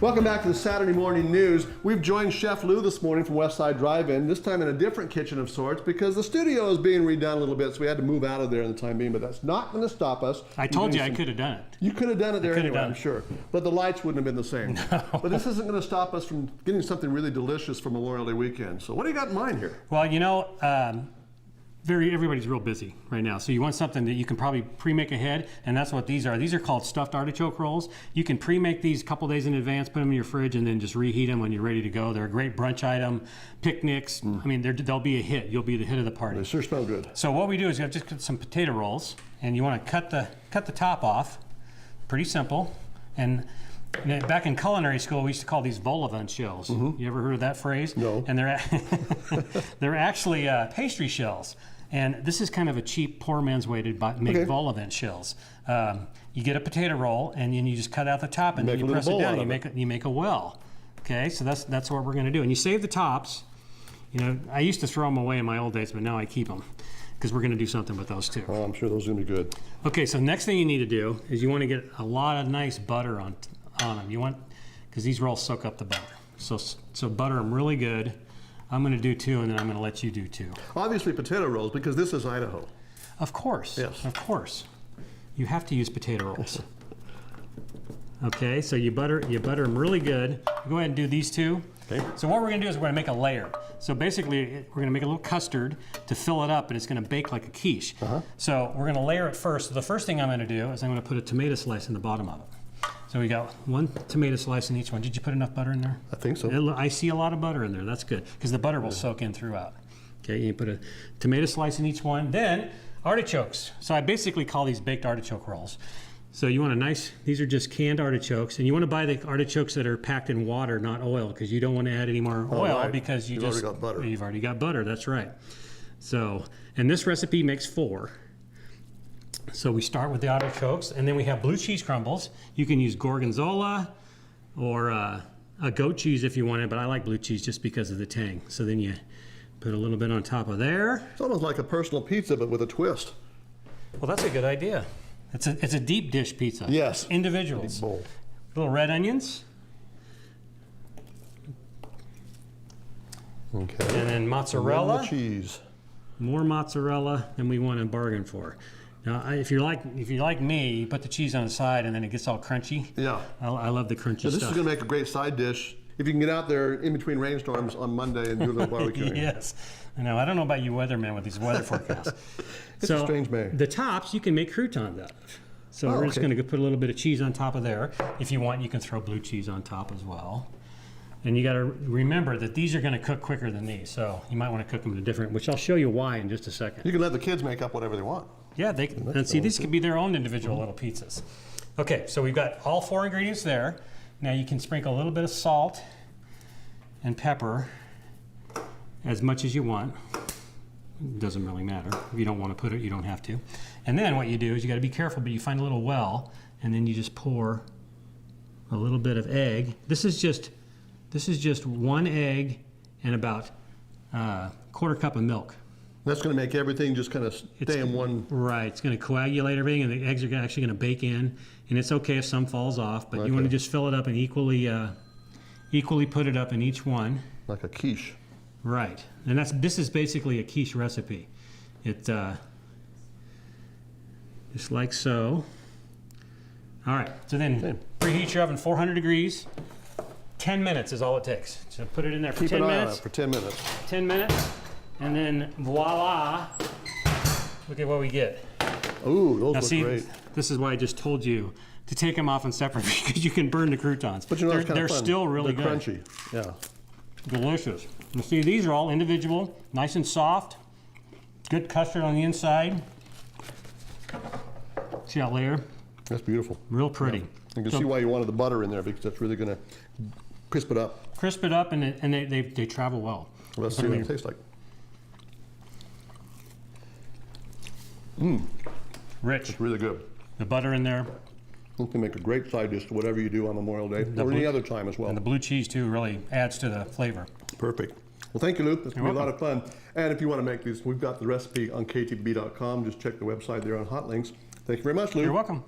Welcome back to the Saturday Morning News. We've joined Chef Lou this morning from Westside Drive-In, this time in a different kitchen of sorts because the studio is being redone a little bit, so we had to move out of there in the time being, but that's not going to stop us. I told you I could have done it. You could have done it there anyway, I'm sure. But the lights wouldn't have been the same. No. But this isn't going to stop us from getting something really delicious for Memorial Day weekend. So what do you got in mind here? Well, you know, everybody's real busy right now, so you want something that you can probably pre-make ahead, and that's what these are. These are called stuffed artichoke rolls. You can pre-make these a couple days in advance, put them in your fridge, and then just reheat them when you're ready to go. They're a great brunch item, picnics. I mean, they'll be a hit. You'll be the hit of the party. They sure smell good. So what we do is you have just got some potato rolls, and you want to cut the top off. Pretty simple. And back in culinary school, we used to call these vol au vent shells. You ever heard of that phrase? No. And they're actually pastry shells. And this is kind of a cheap, poor man's way to make vol au vent shells. You get a potato roll, and then you just cut out the top, and then you press it down, and you make a well. Okay, so that's what we're going to do. And you save the tops. You know, I used to throw them away in my old days, but now I keep them because we're going to do something with those too. Oh, I'm sure those are going to be good. Okay, so next thing you need to do is you want to get a lot of nice butter on them. You want, because these rolls soak up the butter. So butter them really good. I'm going to do 2, and then I'm going to let you do 2. Obviously potato rolls, because this is Idaho. Of course. Yes. Of course. You have to use potato rolls. Okay, so you butter them really good. Go ahead and do these 2. Okay. So what we're going to do is we're going to make a layer. So basically, we're going to make a little custard to fill it up, and it's going to bake like a quiche. So we're going to layer it first. So the first thing I'm going to do is I'm going to put a tomato slice in the bottom of it. So we got 1 tomato slice in each one. Did you put enough butter in there? I think so. I see a lot of butter in there. That's good, because the butter will soak in throughout. Okay, you put a tomato slice in each one. Then artichokes. So I basically call these baked artichoke rolls. So you want these are just canned artichokes, and you want to buy the artichokes that are packed in water, not oil, because you don't want to add any more oil because you've already got butter. You've already got butter, that's right. So, and this recipe makes 4. So we start with the artichokes, and then we have blue cheese crumbles. You can use gorgonzola or a goat cheese if you want it, but I like blue cheese just because of the tang. So then you put a little bit on top of there. It's almost like a personal pizza, but with a twist. Well, that's a good idea. It's a deep dish pizza. Yes. Individuals. Big bowl. Little red onions. Okay. And then mozzarella. And the cheese. More mozzarella than we want to bargain for. Now, if you're like me, you put the cheese on the side and then it gets all crunchy. Yeah. I love the crunchy stuff. This is going to make a great side dish if you can get out there in between rainstorms on Monday and do a little barbecuing. Yes. I know. I don't know about you weathermen with these weather forecasts. It's a strange May. The tops you can make croutons out of. So we're just going to put a little bit of cheese on top of there. If you want, you can throw blue cheese on top as well. And you got to remember that these are going to cook quicker than these, so you might want to cook them in a different, which I'll show you why in just a second. You can let the kids make up whatever they want. Yeah, they can. And see, these could be their own individual little pizzas. Okay, so we've got all 4 ingredients there. Now you can sprinkle a little bit of salt and pepper, as much as you want. It doesn't really matter. If you don't want to put it, you don't have to. And then what you do is you got to be careful, but you find a little well, and then you just pour a little bit of egg. This is just 1 egg and about a 1/4 cup of milk. That's going to make everything just kind of stay in one. Right. It's going to coagulate everything, and the eggs are actually going to bake in. And it's okay if some falls off, but you want to just fill it up and equally put it up in each one. Like a quiche. Right. And this is basically a quiche recipe. It just like so. All right. So then preheat your oven 400 degrees. 10 minutes is all it takes. So put it in there for 10 minutes. For 10 minutes. 10 minutes. And then voila, look at what we get. Ooh, those look great. This is why I just told you to take them off and separate because you can burn the croutons. But you know, they're still really good. They're good. Crunchy, yeah. Delicious. You see, these are all individual, nice and soft. Good custard on the inside. See that layer? That's beautiful. Real pretty. Yeah. You can see why you wanted the butter in there because that's really going to crisp it up. Crisp it up, and they travel well. Well, let's see what it tastes like. Rich. It's really good. The butter in there. You can make a great side dish to whatever you do on Memorial Day or any other time as well. And the blue cheese too really adds to the flavor. Perfect. Well, thank you, Luke. It's going to be a lot of fun. And if you want to make these, we've got the recipe on KTVB.com. Just check the website there on hot links. Thank you very much, Luke. You're welcome.